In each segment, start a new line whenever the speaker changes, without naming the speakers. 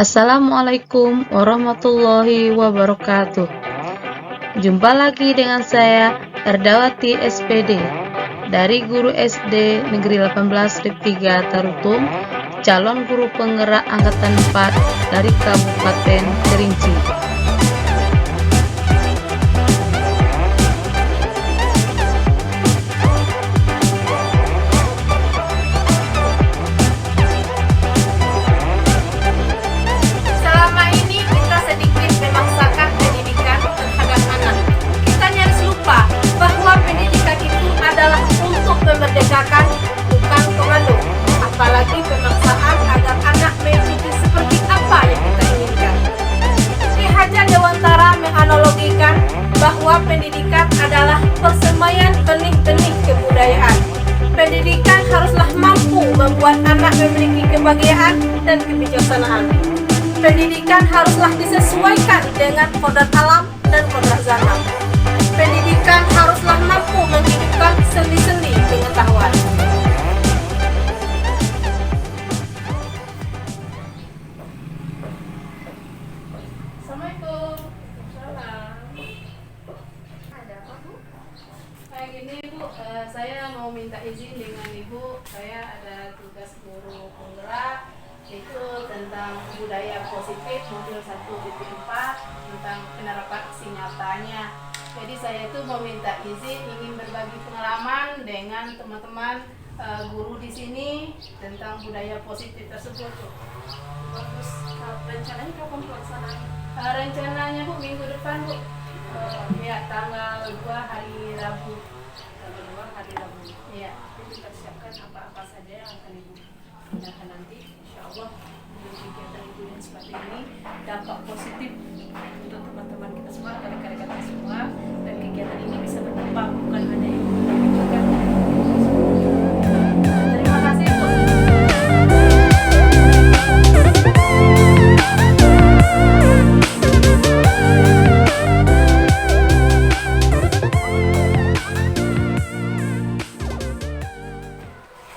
Assalamualaikum warahmatullahi wabarakatuh. Jumpa lagi dengan saya Erdawati SPD dari guru SD Negeri 18 Dep 3 Tarutung, calon guru penggerak angkatan 4 dari Kabupaten Kerinci.
Memerdekakan, bukan komando, apalagi pemaksaan agar anak mengikuti seperti apa yang kita inginkan. Ki Hajar Dewantara menganalogikan bahwa pendidikan adalah persemaian benih-benih kebudayaan. Pendidikan haruslah mampu membuat anak memiliki kebahagiaan dan kebijaksanaan. Pendidikan haruslah disesuaikan dengan kodrat alam dan kodrat zaman. Pendidikan haruslah mampu menghidupkan sendi-sendi pengetahuan. Assalamualaikum. Salam. Ada apa, Bu? Kayak gini, Bu, saya mau minta izin dengan Ibu. Saya ada tugas guru penggerak, itu tentang budaya positif modul 1.4 tentang penerapan aksi nyatanya. Jadi saya itu mau minta izin ingin berbagi pengalaman dengan teman-teman guru di sini tentang budaya positif tersebut. Bagus. Rencananya kapan pelaksanaan? Rencananya Bu minggu depan, Bu. Ya, tanggal 2 hari Rabu. Tanggal 2 hari Rabu. Iya. Kita siapkan apa-apa saja yang akan Ibu gunakan nanti. Insya Allah kegiatan-kegiatan seperti ini dampak positif untuk teman-teman kita semua, rekan-rekan kita semua, dan kegiatan ini bisa berdampak bukan hanya Ibu tapi juga terima kasih, Bu.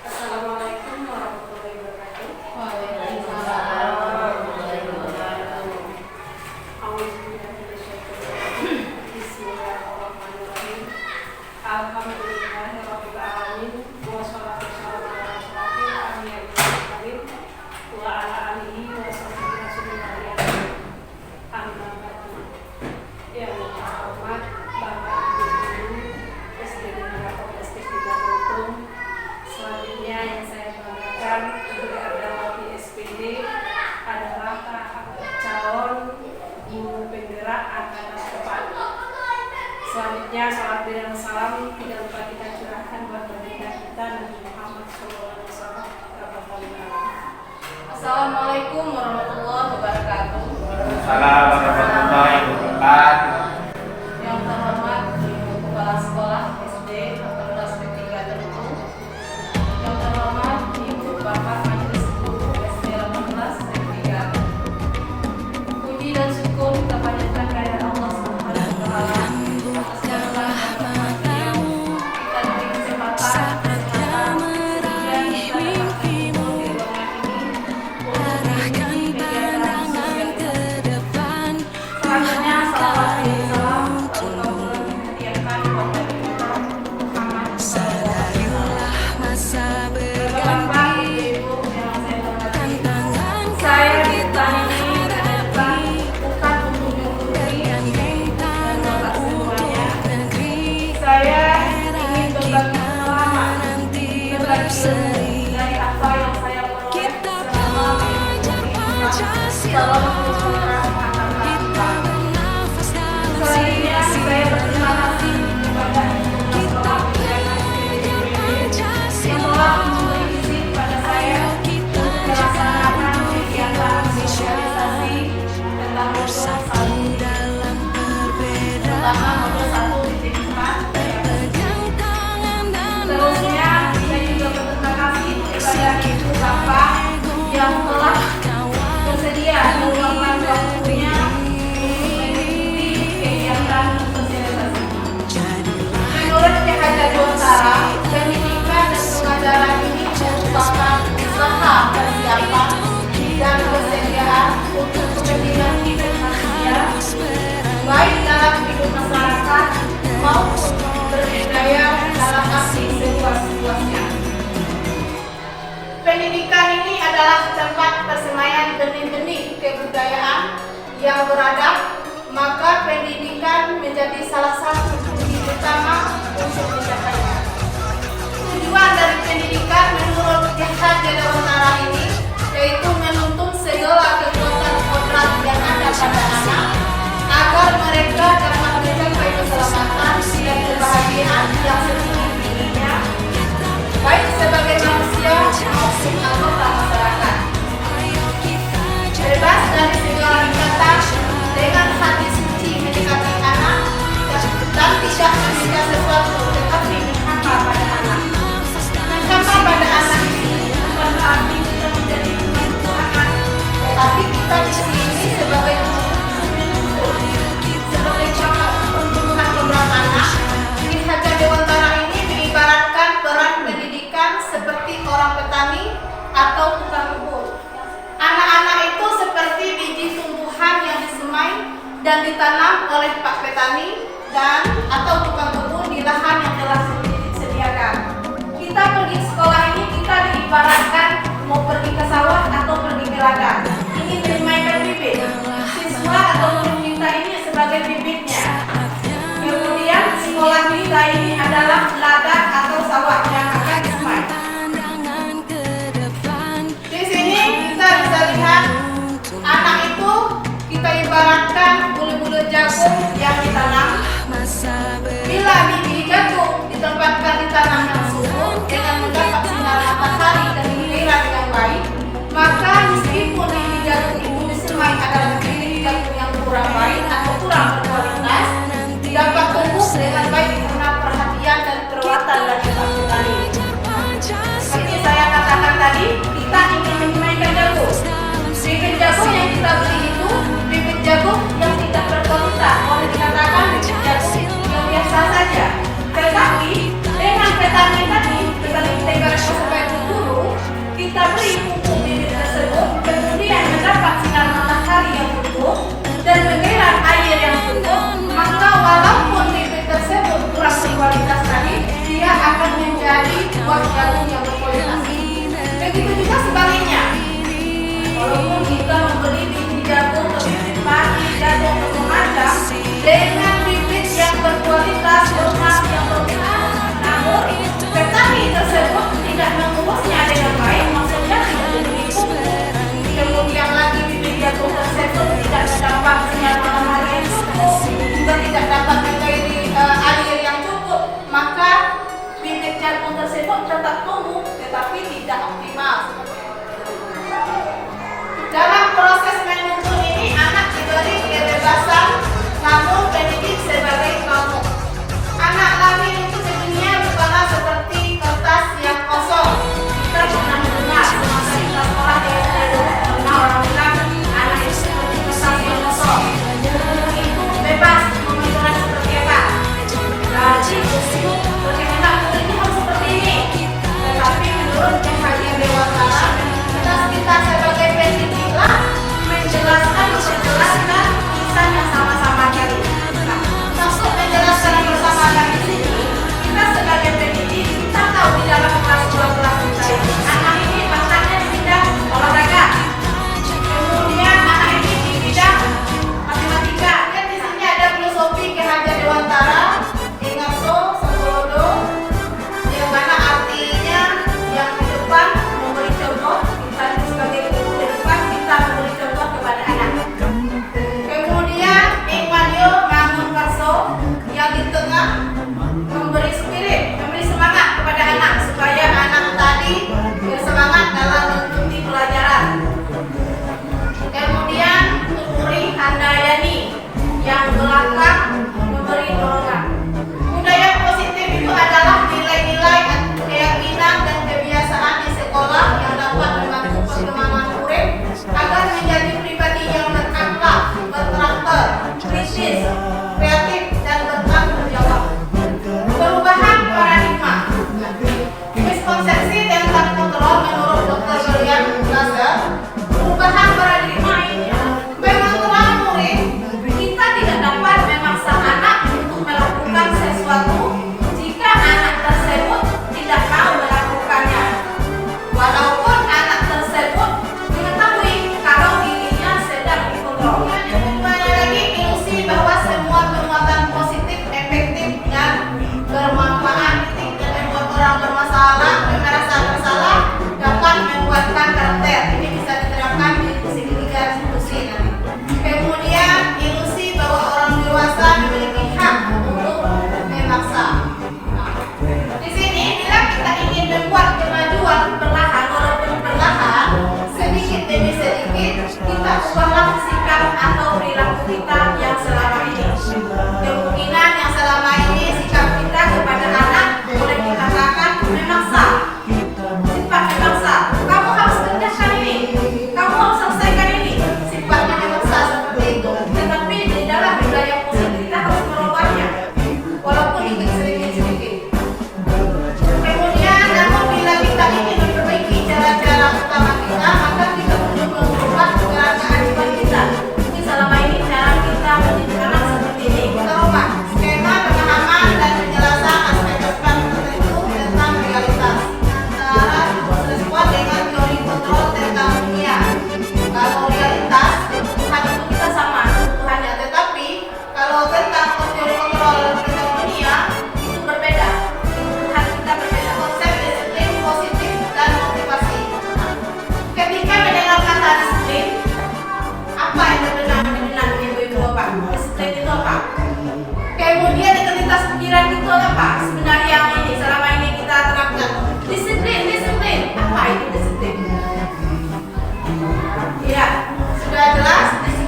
Assalamualaikum warahmatullahi wabarakatuh. Bismillahirrahmanirrahim. Alhamdulillahirabbil alamin wassalatu wassalamu ala asyrofil anbiya'i wal mursalin wa ala alihi wa sahbihi rasulillah. Amma ba'du. Yang terhormat Bapak Ibu Guru SD Negeri 18 Dep 3 Tarutung. Selanjutnya yang saya banggakan Guru Erdawati SPD adalah calon guru penggerak angkatan 4. Selanjutnya salam dan salam tidak lupa kita curahkan buat baginda kita Nabi Muhammad SAW. Assalamualaikum warahmatullahi wabarakatuh.
Assalamualaikum warahmatullahi wabarakatuh.
Yang terhormat Ibu Kepala Sekolah SD 18 Dep 3 Tarutung. Yang terhormat Ibu Bapak Majelis Guru SD 18 Dep 3. Puji dan syukur kita panjatkan kehadirat Allah Subhanahu wa taala atas segala rahmat yang kita diberi kesempatan dan di ruangan ini untuk mengikuti kegiatan sosial kita. Selanjutnya salam dan salam untuk menghadiahkan kepada kita Muhammad Bapak, Ibu yang saya hormati, saya ditanya ini ke depan bukan untuk menggurui dan Bapak semuanya. Saya ingin berbagi pengalaman, berbagi ilmu dari apa yang saya peroleh selama mengikuti calon guru penggerak angkatan 4. Selanjutnya saya berterima kasih kepada Sekolah Budaya SPD yang telah memberi izin pada saya untuk melaksanakan kegiatan sosialisasi tentang modul 1, terutama modul 1.4. Terusnya saya juga berterima kasih kepada Ibu Bapak yang telah bersedia meluangkan benih-benih kebudayaan yang beradab, maka pendidikan menjadi salah satu kunci utama untuk mencapainya. Tujuan dari pendidikan menurut K.H. Dewantara ini yaitu menuntun segala kekuatan kodrat yang ada pada anak agar mereka dapat mencapai keselamatan dan kebahagiaan yang setinggi-tingginya, baik sebagai manusia maupun anggota masyarakat. Bebas dari segala ikatan, dengan hati suci mendekati anak dan tidak meminta sesuatu tetapi menghamba pada anak. Menghamba pada anak ini bukan berarti kita menjadi Tuhan, tetapi kita di sini sebagai pembunuhan beberapa anak. K.H. Dewantara ini mengibaratkan peran pendidikan seperti orang petani atau tukang kebun. Anak-anak itu seperti biji tumbuhan yang disemai dan ditanam oleh Pak Petani dan atau tukang kebun di lahan yang telah disediakan. Kita pergi sekolah ini kita diibaratkan mau pergi ke sawah atau pergi ke ladang. Ini memainkan bibit. Siswa atau guru kita ini sebagai bibitnya. Kemudian sekolah kita ini adalah ladang atau sawah yang akan disemai. Di sini kita bisa lihat anak itu kita ibaratkan bulu-bulu jagung yang ditanam. Bila biji jagung ditempatkan di tanah yang subur dengan mendapat sinar matahari dan dipelihara dengan baik, maka meskipun biji jagung itu disemai adalah biji jagung yang kurang baik atau kurang berkualitas, dapat tumbuh dengan baik karena perhatian dan perawatan dari Pak Petani. Seperti saya katakan tadi, kita ingin memainkan jagung. Bibit jagung yang kita beli itu bibit jagung yang tidak berkualitas, boleh dikatakan bibit jagung yang biasa saja. Tetapi dengan petani tadi, petani kita ibaratkan sebagai guru, kita beri pupuk bibit tersebut, kemudian mendapat sinar matahari yang cukup dan mengerat air yang cukup, maka walaupun bibit tersebut kurang berkualitas tadi, dia akan menjadi buah jagung yang berkualitas. Begitu juga sebaliknya. Walaupun kita membeli bibit jagung atau bibit padi, jagung atau macam dengan bibit yang berkualitas, berkhas yang berkhas, namun petani tersebut tidak mengurusnya dengan baik, maksudnya tidak diberi pupuk. Kemudian lagi bibit jagung tersebut tidak mendapat sinar matahari yang cukup, juga tidak dapat mengairi air yang cukup, maka bibit jagung tersebut tetap tumbuh, tetapi tidak optimal. Dalam proses menuntun ini, anak diberi kebebasan, namun pendidik sebagai pamuk. Anak lahir itu sebenarnya bukanlah seperti kertas yang kosong. Kita pernah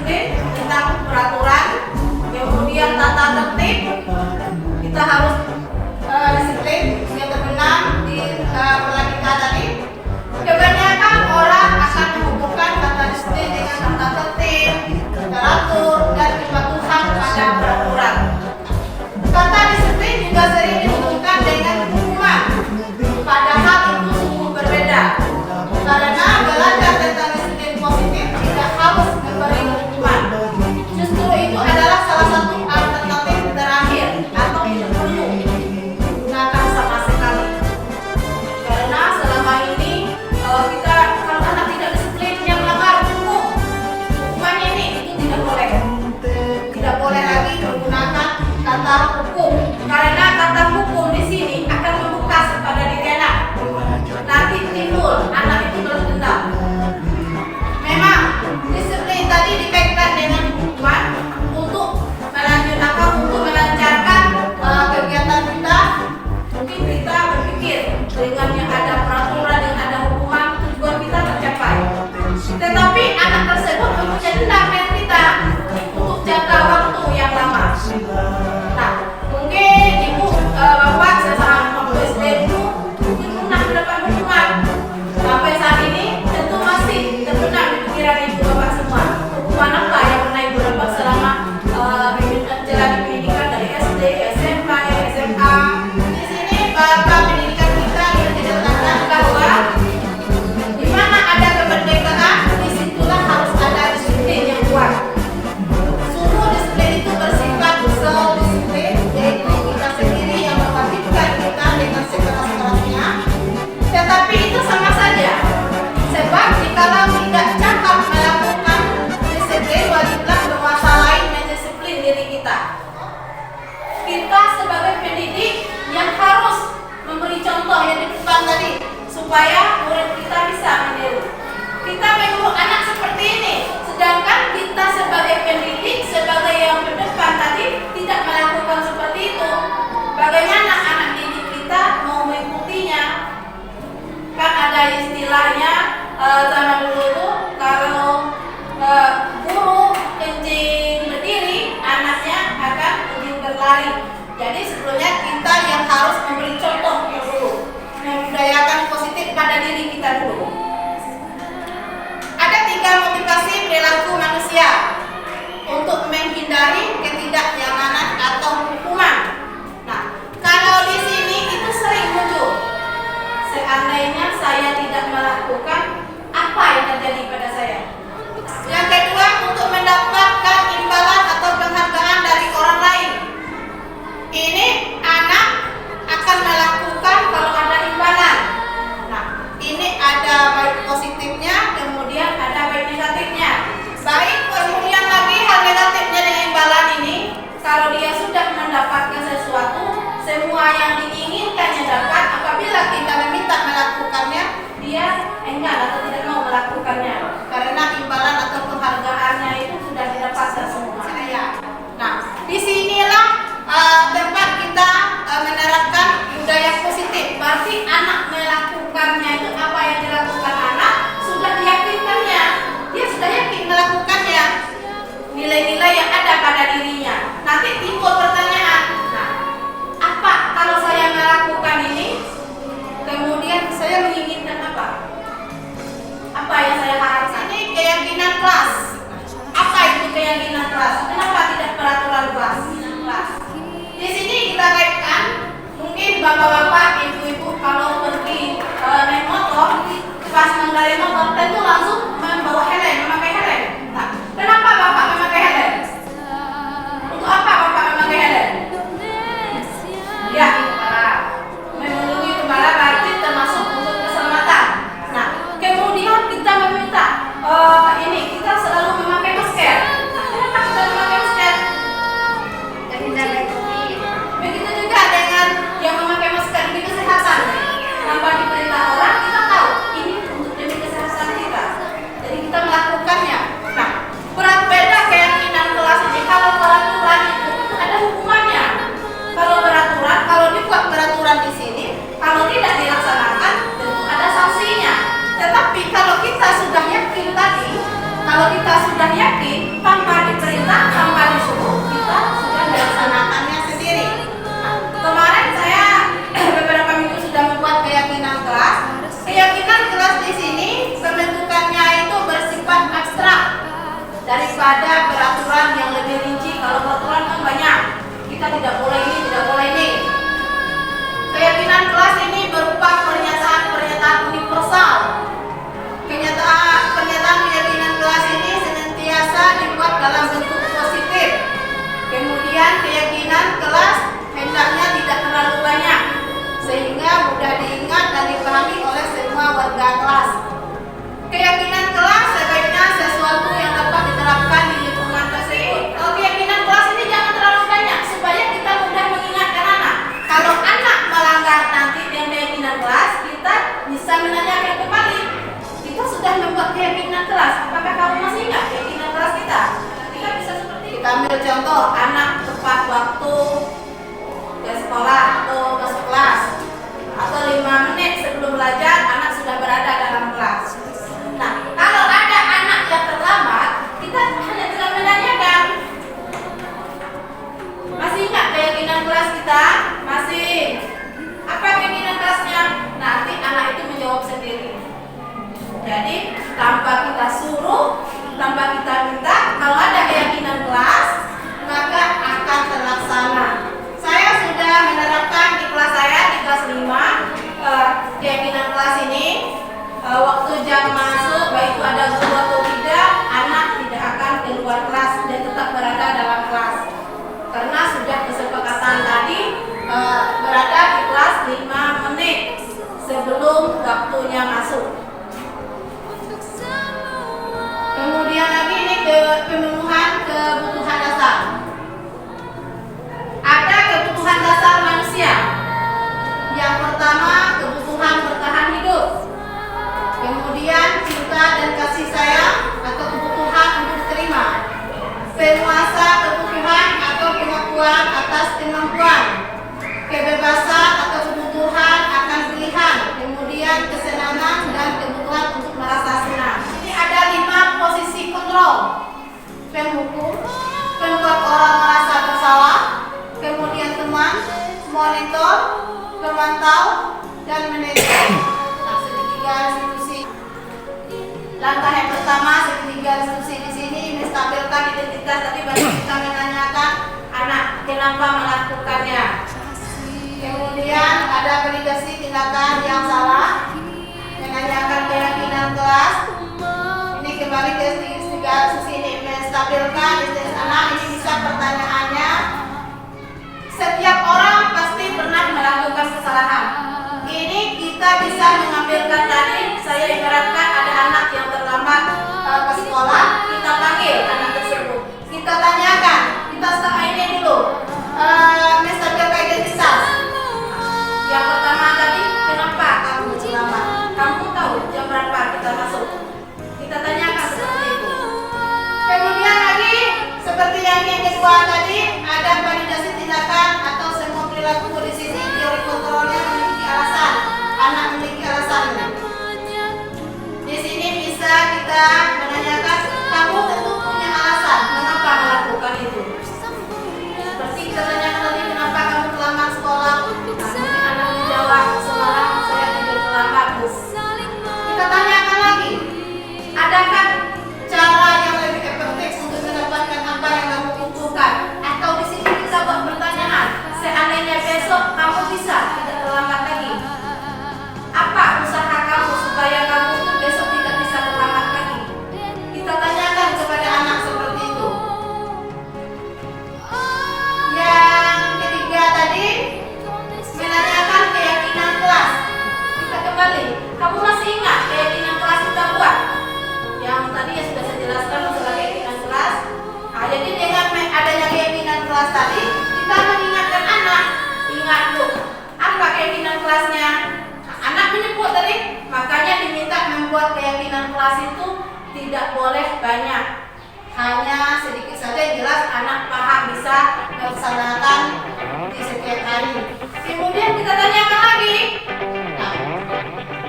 disiplin tentang peraturan, kemudian tata tertib, kita harus disiplin yang terbenam di apalagi tadi. Kebanyakan orang akan menghubungkan kata disiplin dengan tata tertib, teratur, dan kepatuhan pada peraturan. Kata disiplin juga sering dihubungkan dengan hukuman, padahal itu sungguh berbeda. Karena belajar tentang disiplin positif tidak harus memberi hukuman. Justru itu adalah salah satu alternatif terakhir atau tidak perlu digunakan sama sekali. Karena selama ini kalau anak tidak disiplin yang melanggar hukum, hukumannya ini itu tidak boleh lagi menggunakan kata hukum. Karena kata hukum di sini akan membekas pada diri anak. Nanti timbul anak itu balas dendam. Memang disiplin tadi dikaitkan dengan hukuman untuk melancarkan kegiatan kita. Mungkin kita berpikir dengan yang ada peraturan, dengan ada hukuman, tujuan kita tercapai. Tetapi anak tersebut mempunyai dendam dengan kita untuk jangka waktu yang lama. Nah, mungkin ibu bapak sesama waktu SD itu mungkin pernah mendapat hukuman. Sampai saat ini tentu masih terbenam di pikiran ibu bapak semua. Hukuman apa yang pernah ibu dapat selama menjalani pendidikan dari SD, SMP, SMA. Di sini bapak pendidikan kita yang dinyatakan bahwa di mana ada kemerdekaan, disitulah harus ada disiplin yang kuat. Sungguh disiplin itu bersifat self-disiplin, yaitu kita sendiri yang mewajibkan kita dengan sekeras-kerasnya. Tetapi itu sama saja, sebab jikalau tidak cakap melakukan disiplin, wajiblah penguasa lain mendisiplin diri kita. Kita sebagai pendidik yang harus memberi contoh yang di depan tadi, supaya murid kita bisa meniru. Kita menyuruh anak seperti ini, sedangkan kita sebagai pendidik, sebagai yang berdepan tadi tidak melakukan seperti itu. Bagaimana anak didik kita mau mengikutinya? Kan ada istilahnya zaman dulu tuh, kalau guru kencing berdiri, anaknya akan kencing berlari. Jadi sebelumnya kita yang harus memberi contoh dulu, membudayakan positif pada diri kita dulu. Ada 3 motivasi perilaku manusia untuk menghindari ketidaknyamanan atau hukuman. Nah, kalau di sini itu sering muncul. Seandainya saya tidak melakukan, apa yang terjadi pada saya? Yang kedua, untuk mendapatkan imbalan atau penghargaan dari orang lain. Ini anak akan melakukan kalau ada imbalan. Nah, ini ada baik positifnya, kemudian ada baik negatifnya. Baik, kemudian lagi hal negatifnya dengan imbalan ini, kalau dia sudah mendapatkan sesuatu, semua yang diinginkannya dapat. Apabila kita meminta melakukannya, dia enggan atau tidak mau melakukannya, karena imbalan atau penghargaannya itu sudah didapatkan semua. Nah, disinilah tempat kita menerapkan budaya positif. Berarti anak melakukannya itu, apa yang dilakukan anak sudah diyakinkannya, dia sudah yakin melakukannya, nilai-nilai yang ada pada dirinya. Nanti timbul pertanyaan, nah, apa kalau saya melakukan ini, kemudian saya menginginkan apa? Apa yang saya harapkan? Ini keyakinan kelas. Apa itu keyakinan kelas? Kenapa tidak peraturan kelas? Di sini kita kaitkan, mungkin bapak-bapak, ibu-ibu kalau pergi naik motor, pas mengendarai motor tentu langsung membawa helm, memakai helm. Nah, kenapa bapak memakai helm? Untuk apa bapak memakai helm? Ya, melindungi kepala, berarti termasuk untuk keselamatan. Nah, kemudian kita meminta ini kita selalu memakai masker. Nah, kenapa kita memakai masker? Begitu juga dengan yang memakai masker demi kesehatan. Tanpa diperintah orang, kita tahu ini untuk demi kesehatan kita. ada peraturan yang lebih rinci. Kalau peraturan kan banyak, kita tidak boleh ini, tidak boleh ini. Keyakinan kelas ini berupa pernyataan universal. Pernyataan keyakinan kelas ini senantiasa dibuat dalam bentuk positif. Kemudian keyakinan kelas hendaknya tidak terlalu banyak, sehingga mudah diingat dan dipahami oleh semua warga kelas. Keyakinan kelas sebaiknya sesuatu yang dapat diterapkan di lingkungan tersebut. Keyakinan kelas ini jangan terlalu banyak supaya kita mudah mengingatkan anak. Kalau anak melanggar nanti dengan keyakinan kelas, kita bisa menanyakan kembali. Kita sudah membuat keyakinan kelas, apakah kamu masih ingat keyakinan kelas kita? Kita bisa seperti itu. Kita ambil contoh, anak tepat waktu ke sekolah atau masuk kelas, atau 5 menit sebelum belajar anak sudah berada dalam kelas. Nah, kalau ada anak yang terlambat, kita hanya tinggal menanyakan, masih ingat keyakinan kelas kita? Masih. Apa keyakinan kelasnya? Nanti anak itu menjawab sendiri. Jadi tanpa kita suruh, tanpa kita minta, kalau ada keyakinan kelas, maka akan terlaksana. Saya sudah menerapkan di kelas saya, di kelas 5, keyakinan kelas ini. Waktu jam masuk, baik itu ada guru atau tidak, anak tidak akan keluar kelas dan tetap berada dalam kelas. Karena sudah kesepakatan tadi, berada di kelas 5 menit sebelum waktunya masuk. Kemudian lagi ini pemenuhan kebutuhan dasar. Ada kebutuhan dasar manusia. Yang pertama, kebutuhan bertahan hidup. Kemudian cinta dan kasih sayang atau kebutuhan untuk diterima. Penguasa kebutuhan atau pengakuan atas kemampuan. Kebebasan atau kebutuhan akan pilihan. Kemudian kesenangan dan kebutuhan untuk merasa senang. Ini ada 5 posisi kontrol. Penghukum, pembuat orang merasa bersalah, kemudian teman, monitor, pemantau, dan manajer. Nah, segitiga institusi. Langkah yang pertama, segitiga institusi di sini menstabilkan identitas. Tadi banyak kita menanyakan anak kenapa melakukannya. Kemudian ada validasi tindakan yang salah, menanyakan keyakinan kelas. Ini kembali ke segitiga institusi ini menstabilkan identitas anak. Ini bisa pertanyaannya. Setiap orang pasti pernah melakukan kesalahan. Ini kita bisa mengambilkan tadi, saya ibaratkan ada anak yang terlambat ke sekolah, kita panggil anak tersebut. Kita tanyakan, kita start ini dulu, menstabilkan identitas. Yang pertama tadi, kenapa kamu terlambat? Kamu tahu jam berapa kita masuk? Kita tanyakan seperti itu. Kemudian lagi, seperti yang kedua tadi, ada validasi tindakan atau semua perilaku di sini teori kontrolnya memiliki alasan. Anak memiliki alasannya. Di sini bisa kita menanyakan, kamu tentu punya alasan mengapa melakukan itu. Seperti kita tanyakan tadi, kenapa kamu terlambat sekolah? Nanti anak menjawab, semalam saya tidur terlambat. Kita tanyakan lagi, adakah cara yang lebih efektif untuk mendapatkan apa yang kamu butuhkan? Atau di sini kita buat pertanyaan, seandainya besok kamu bisa tidak terlambat lagi, apa usaha kamu supaya kamu itu besok tidak bisa terlambat lagi? Kita tanyakan kepada anak seperti itu. Yang ketiga tadi, menanyakan keyakinan kelas. Kita kembali, kamu masih ingat keyakinan kelas kita buat? Yang tadi ya sudah saya jelaskan masalah keyakinan kelas. Nah, jadi dengan adanya keyakinan kelas tadi, kita mengingatkan anak, ingat bu, apa keyakinan kelasnya? Nah, anak menyebut tadi, makanya diminta membuat keyakinan kelas itu tidak boleh banyak, hanya sedikit saja yang jelas anak paham bisa melaksanakan di setiap hari. Kemudian kita tanyakan lagi, nah,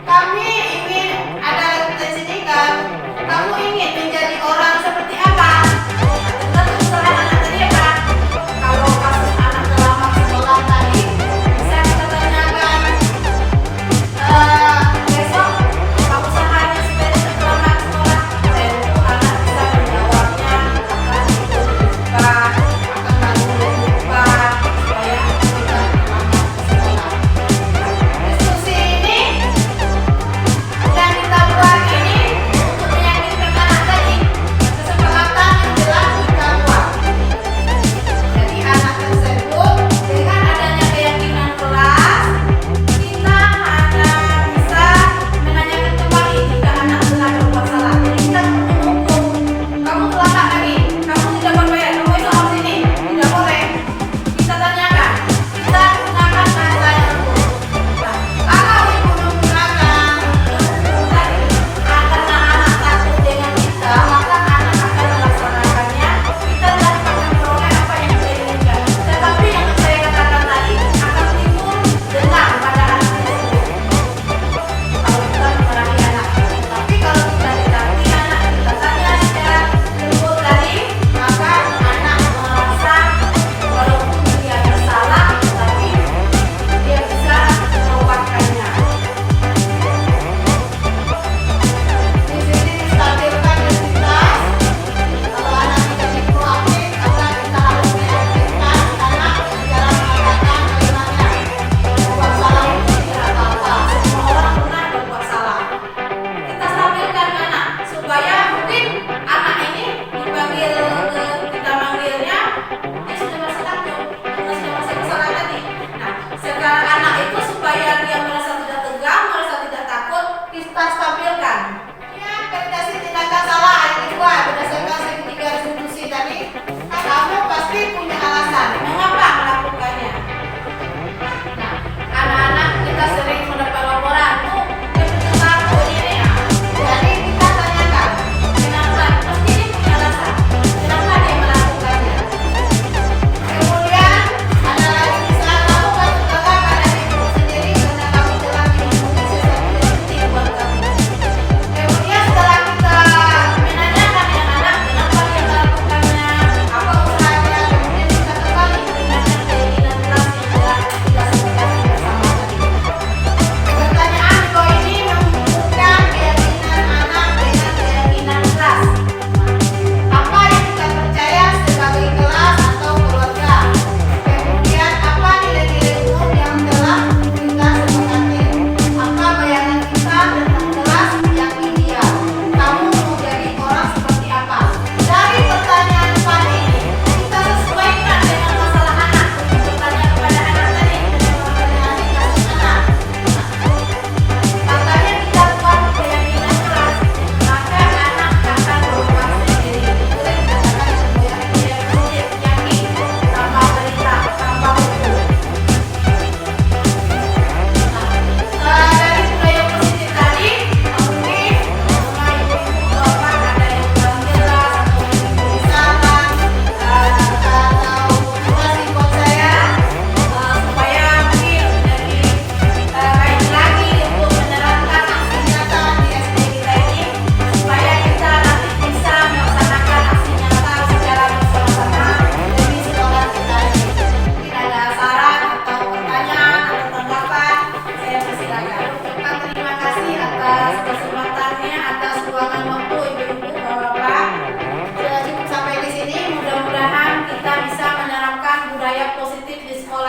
kami ingin ada di sini kan, kamu ingin menjadi orang seperti apa? Kita terserah anak tadi ya Pak. Kalau kasus anak terlambat sekolah tadi, bisa kita tanyakan, besok kamu usahanya supaya tidak terlambat sekolah. Tentu anak bisa menjawabnya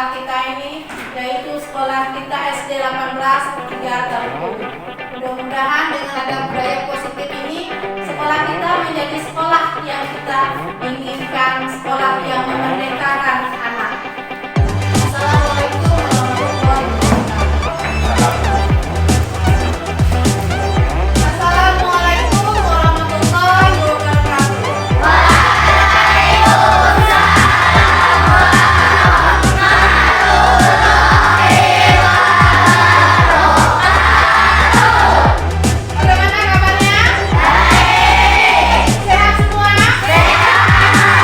sekolah kita ini, yaitu sekolah kita SD 18 3 Tarutung. Mudah-mudahan dengan ada budaya positif ini, sekolah kita menjadi sekolah yang kita inginkan, sekolah yang memerdekakan anak. Assalamualaikum warahmatullahi wabarakatuh. Assalamualaikum warahmatullahi wabarakatuh. Bagaimana kabarnya? Sehat semua? Sehat.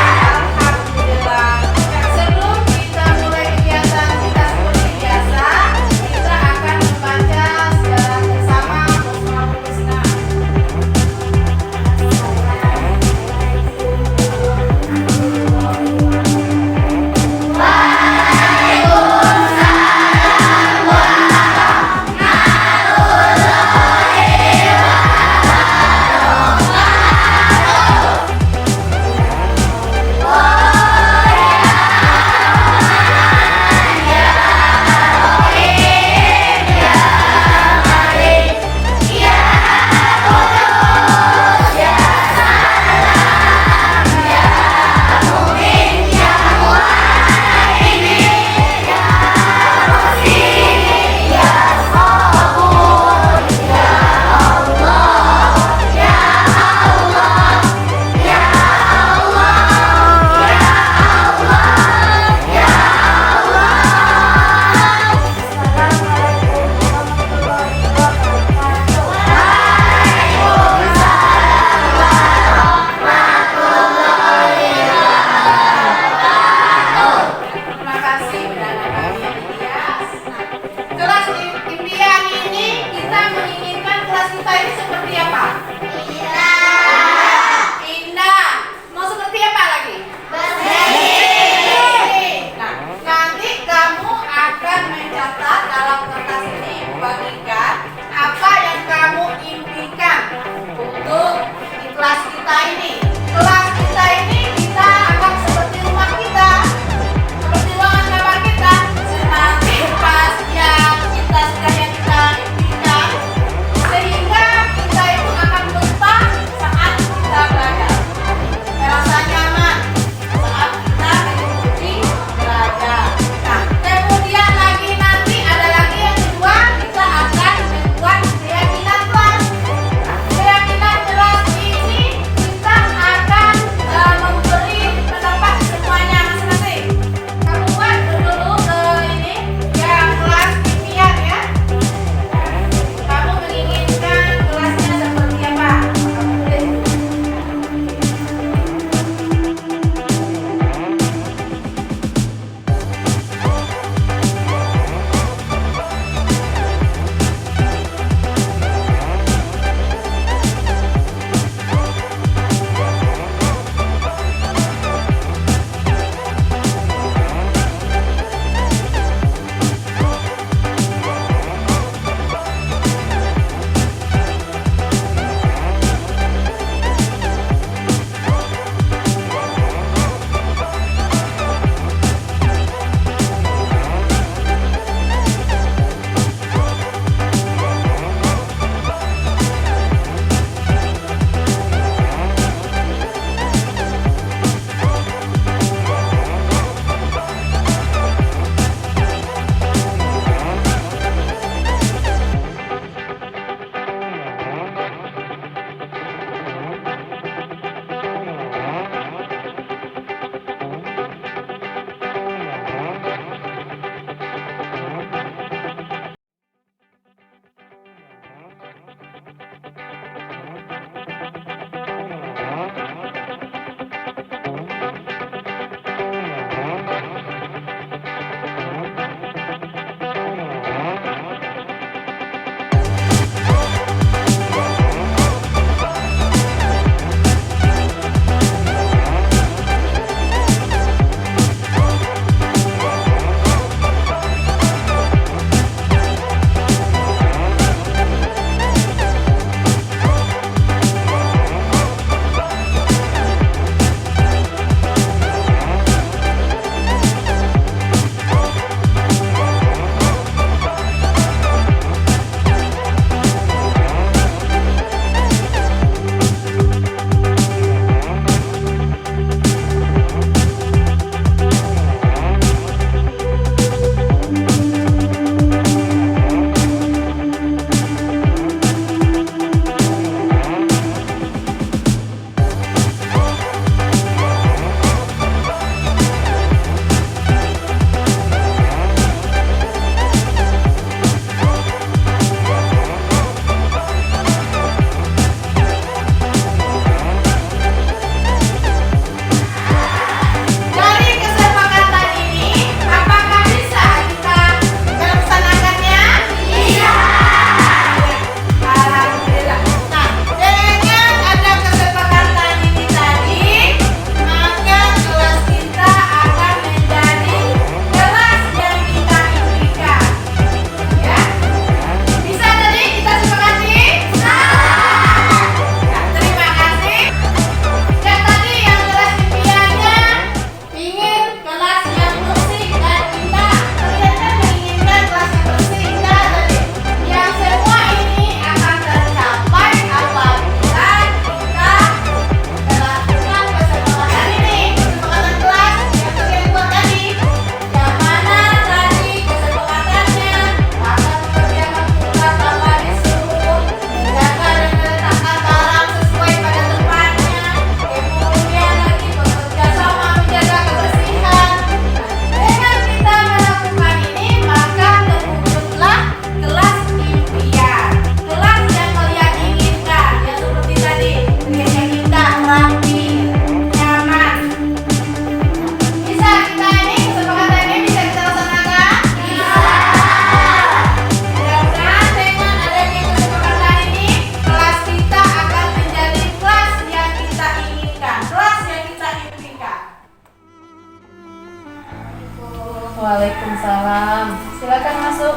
Waalaikumsalam. Silakan masuk.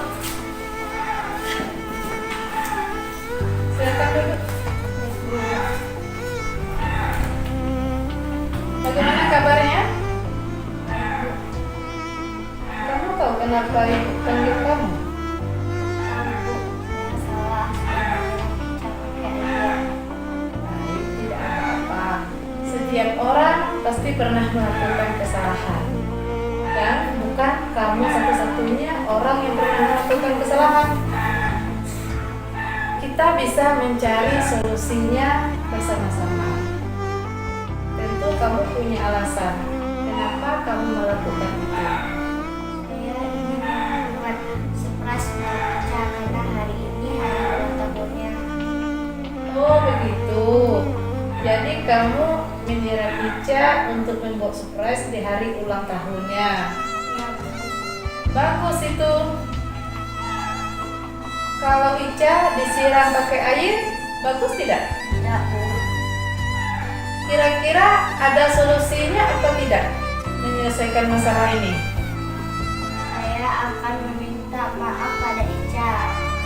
Silakan duduk. Bagaimana kabarnya? Kamu tahu kenapa ibu panggil kamu? Baik, tidak apa-apa. Setiap orang pasti pernah melakukan kesalahan. Dan bukan kamu satu-satunya orang yang pernah melakukan kesalahan. Kita bisa mencari solusinya bersama-sama. Tentu kamu punya alasan kenapa kamu melakukan itu.
Saya ingin membuat surprise untuk Ica karena hari ini hari ulang tahunnya.
Oh begitu. Jadi kamu menyerang Ica untuk membuat surprise di hari ulang tahunnya. Bagus itu. Kalau Ica disiram pakai air, bagus tidak?
Tidak, Bu.
Kira-kira ada solusinya atau tidak menyelesaikan masalah ini?
Saya akan meminta maaf pada Ica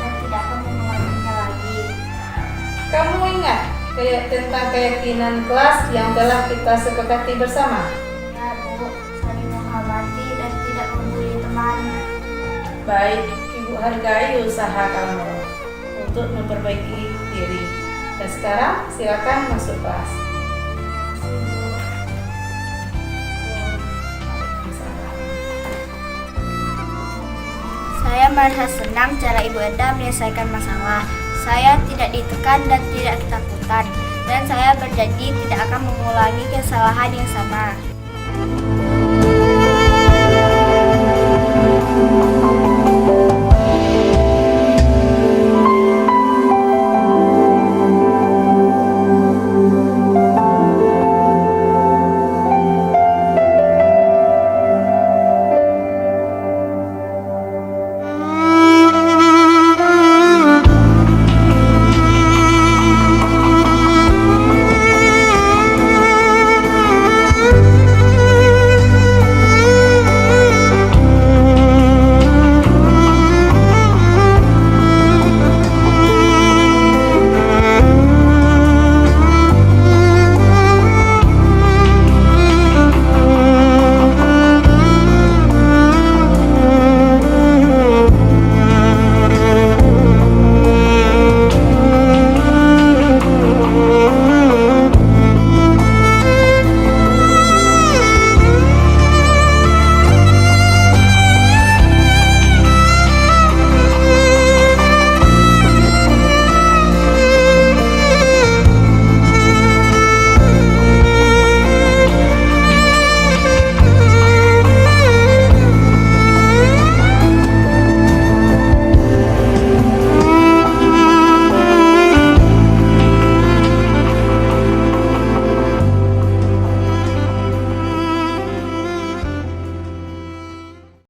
dan tidak akan mengulanginya lagi.
Kamu ingat tentang keyakinan kelas yang telah kita sepakati bersama?
Ya, Bu, saling menghormati dan tidak membuli teman.
Baik, Ibu hargai usaha kamu untuk memperbaiki diri. Dan sekarang silakan masuk kelas.
Saya merasa senang cara Ibu Enda menyelesaikan masalah. Saya tidak ditekan dan tidak ketakutan. Dan saya berjanji tidak akan mengulangi kesalahan yang sama.